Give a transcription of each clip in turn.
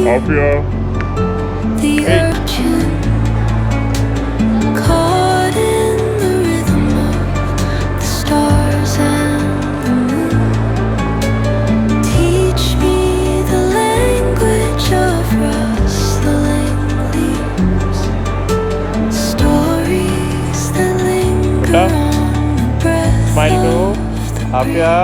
Mafia. The urchin caught in the rhythm of the stars and the moon. Teach me the language of rustling leaves, stories that linger on the breath Smile of karo. the Mafia.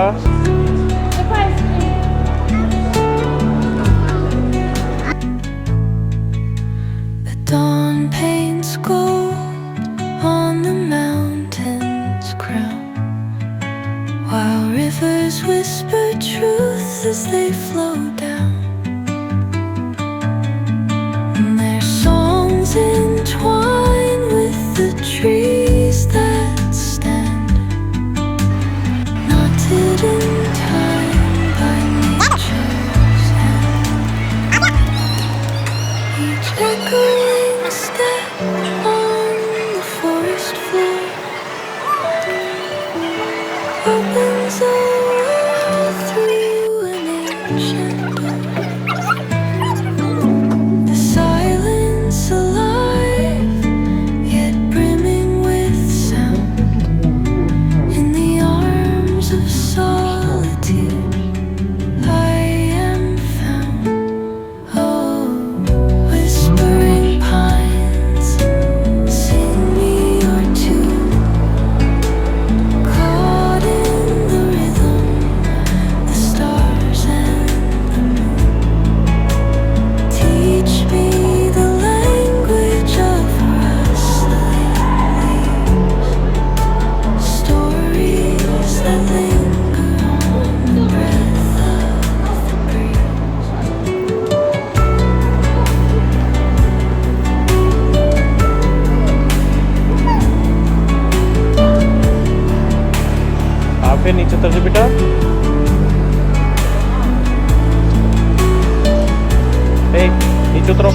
Dawn paints gold on the mountain's crown, while rivers whisper truth as they flow down. And their songs entwine with the trees that stand, knotted in time by nature's hand. Each echoing step on the forest floor opens a world through an ancient door. The silence alive, yet brimming with sound. In the arms of solitude I am found. Oh, whispering pines, sing me your tune. Caught in the rhythm, the stars and the moon. Teach me the language of rustling leaves, stories that linger on the breath of the breeze. आप फिर नीचे उतर जा बेटा. नीचे उतरो.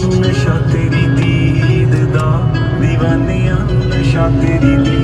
ਨੂੰ ਨਸ਼ਾ ਤੇਰੀ ਦੀਦ ਦਾ, دیਵਾਨਿਆਂ ਨੂੰ ਨਸ਼ਾ ਤੇਰੀ ਦੀਦ